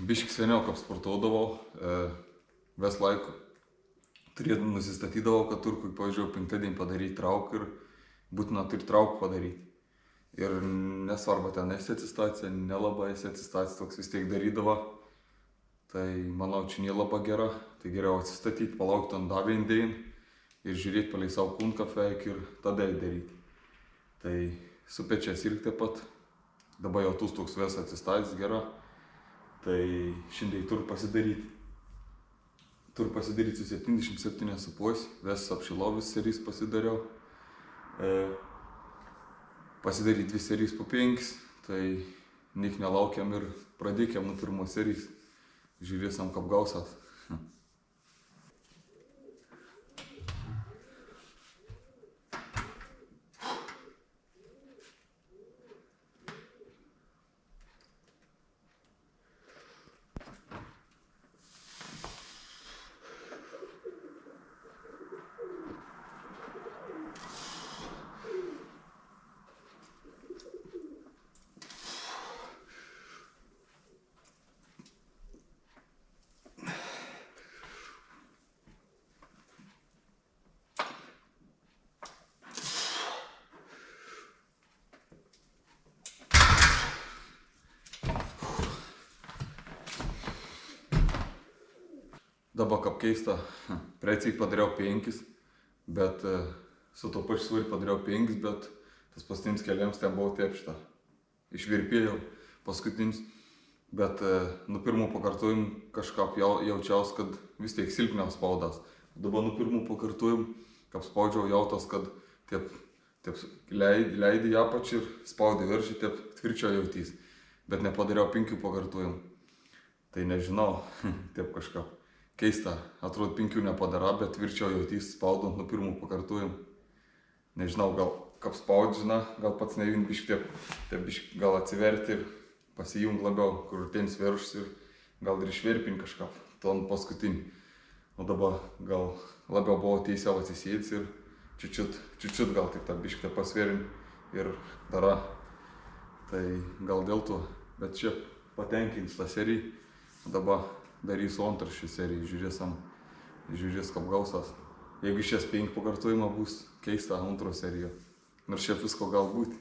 biškis seniau, kaip sportuodavau, vis laiko nusistatydavau, kad turkui pavyzdžiui 5 dienį padaryti trauką ir būtina turi trauką padaryti. Ir nesvarbu, ten esi atsistacija, nelabai esi atsistacija, toks vis tiek darydavo. Tai manau, čia nelabai gera, tai geriau atsistatyti, palaukti ant davėjim dėjim ir žiūrėti palei savo kūnkafę ir tada daryti. Tai su pečiais irgi taip pat, dabar jau tūs toks vis atsistatys gera, tai šiandien turiu pasidaryti. Turiu pasidaryti su 77,5, vis apšilovis serijas pasidariau. Pasidaryti 2 serijas po 5, tai nik nelaukiam ir pradėkiam nuo pirmos serijas. Žiūrėsim, kaip gausas. Dabar kaip keista, precik padariau 5, bet su to pačiu svoriu padariau 5, bet tas paskutinis keliams ten buvo tepšta. Išvirpėjau paskutinis, bet nuo pirmų pakartojimų kažkaip jaučiaus, kad vis tiek silpniau spaudas. Dabar nuo pirmų pakartojimų, kaip spaudžiau, jautos, kad taip leidai į apačią ir spaudai viršį, taip tvirčiau jautys. Bet nepadariau 5 pakartojimų. Tai nežinau, taip kažkaip. Keista, atrodo 5 nepadara, bet tvirčiau jautys spaudant nuo pirmų pakartojimų. Nežinau, gal kaip spaudžina, gal pats nevin biškį taip gal atsiverti ir pasijungi labiau, kur tenis viršus ir gal ir išverpin kažką, ton paskutinį. O dabar gal labiau buvo teisiau atsisėdęs ir čiučiut gal tik tą biškį pasverin ir dara. Tai gal dėl to, bet čia patenkins tą seriją. Dabar darysiu antrą šią seriją, žiūrės kaip gausas. Jeigu šias 5 pakartojimą bus keista antro serijo, nors čia visko gal būti.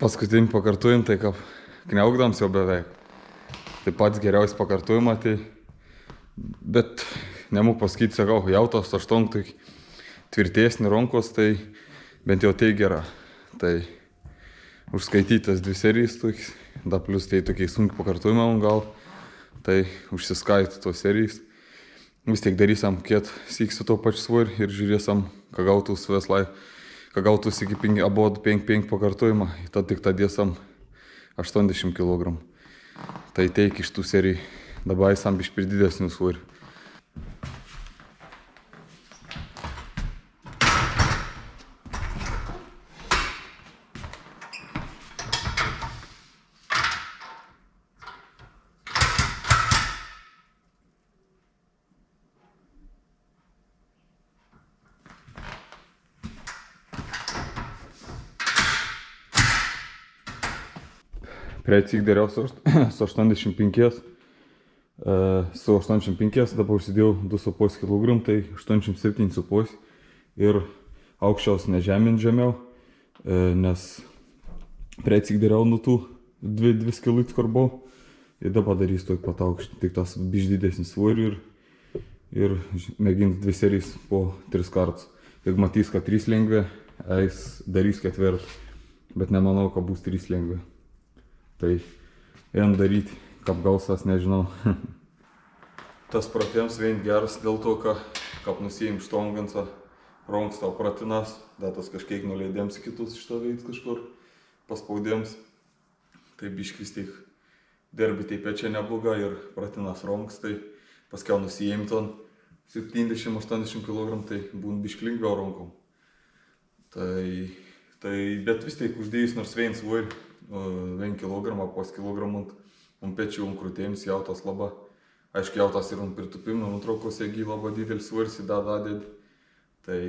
Paskutinį pakartojimą, tai kaip kniaukdams jau beveik. Tai pats geriausias pakartojimą, tai... Bet nemūk pasakyti, sakau, jautos aštuom, tai tvirtesni rankos, tai bent jau tai gera. Tai užskaitytas 2 serijas, da plus tai tokiai sunkiai pakartojimą gal, tai užsiskaito tos serijas. Vis tiek darysim kiet syksiu to pačiu svoriu ir žiūrėsim, ką gautus veslai. Ką gautus iki abudu 5 pakartojimą, tad tik tą dėsam 80 kg. Tai teik iš tų serijų, dabar esam biškį per didesnių svorių. Precik dariau su 85, dabar užsidėjau 2,5 kg, tai 87,5 ir aukščiaus nežemint žemiau, nes precik dariau nuo tų 2 kg kur buvau ir dabar darys toj pat aukštį, tik tas biš didesnis svorių ir mėgins 2 serijas po 3 kartus. Jeigu matys, kad 3 lengvė, eis darys 4, bet nemanau, kad bus 3 lengvė. Tai einam daryti, kaip gausas, nežinau. Tas pratiems vien geras dėl to, kad nusijim štongansą, ronks tau pratinas, datas kažkiek nuleidėms į kitus iš to veids kažkur, paspaudėms. Tai biškis tik derbi tai pečia nebloga ir pratinas ronks, tai paskiau nusijim ton 70-80 kg, tai būn biški lengviau ronkom. Tai bet vis tiek uždėjus nors vien svorį, 1 kg, pos kilogramų ant pečių, ant krūtėms jautas laba. Aišku, jautas ir ant pritupim, nutraukos jėgi labai didelis svoris į dadį. Tai,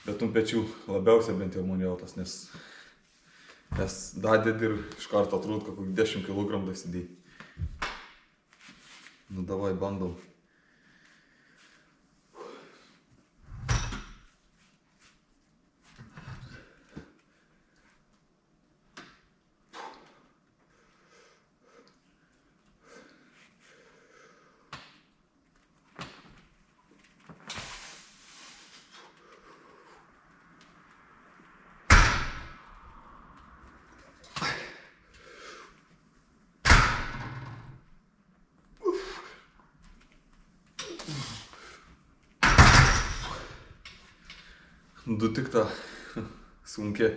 bet ant pečių labiausiai bent jau man jautas, nes dadėd ir iš karto atrodo, kokį 10 kg dasidėjai. Nu, davai, bandom. Du tik tą sunkiai.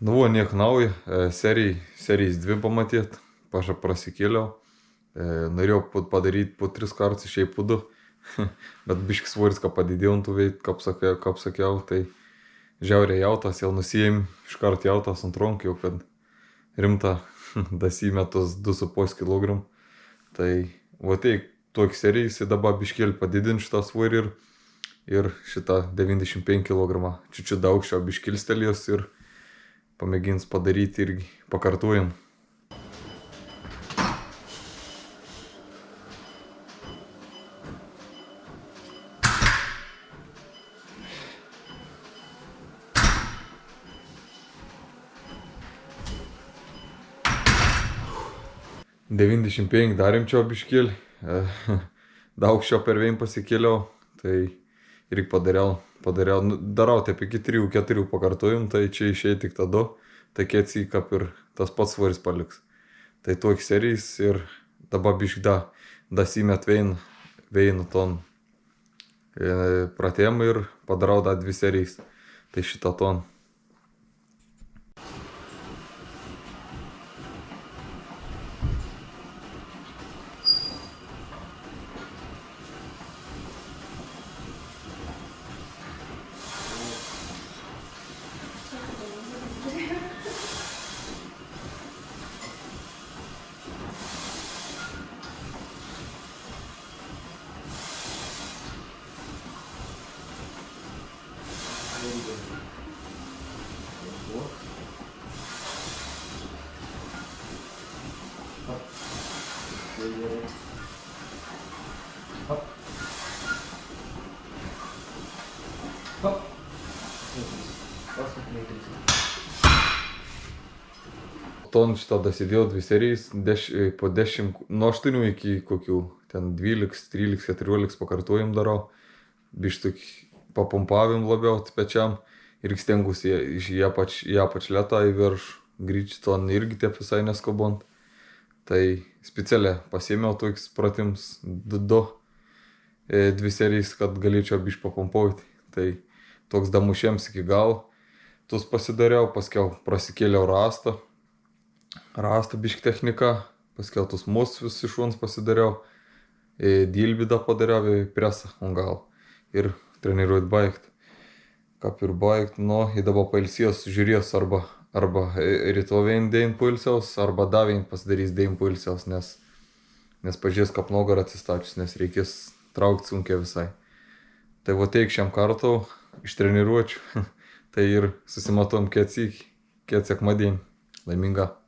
Nu, niek nauja, serijas 2 pamatėt, prasikėliau, norėjau padaryti po 3 kartus, išėjai po 2, bet biškis svoris, ką padidėjau ant tų veit, kaip sakiau, tai žiauriai jautas, jau nusijėm iškart jautas ant ronkų, jau kad rimta dasime tos 2,5 kg, tai va tai tokį serijas į dabar biškėlį padidinti šitą svorį ir šitą 95 kg, čiučiu daug šio biškilstelės ir pamėgins padaryti irgi pakartojam. Devyniasdešimt penki darėm čia biškėlį, daug šio per vien pasikėliau, tai irgi padariau, darau taip iki 3-4 pakartojim, tai čia išėjai tik tada, tai kėtsį, kaip ir tas pats svoris paliks. Tai toks serijas ir dabar biški dasimet vein ton pratėm ir padarau 2 serijas, tai šitą ton. Ton šitą dasidėjau 2 serijas, po 10, nuo 8 iki kokių ten 12, 13, 14 pakartojim darau. Bištuk papumpavim labiau pečiam ir stengiuosi į apač lėtą į viršų. Grįžti ton irgi taip visai neskubant. Tai specialiai pasiėmiau tokius pratims 2 serijas, kad galėčiau biškį papumpauti. Tai toks damušėms iki gal. Tus pasidariau, paskiau prasikėliau rastą biškį techniką, paskiau tus mus iš šuns pasidariau, dilbidą padariau, presą ant gal ir treniruot baigt. Kaip ir baigt, nu, į dabar pailsės, žiūrės arba rytovein dėin pailsiaus, arba davein pasidarys dėin pailsiaus, nes pažiūrės, kaip nugarą atsistačius, nes reikės traukti sunkiai visai. Tai va teik šiam kartą ištreniruočiau, tai ir susimatom kiek sekmadienį. Laiminga.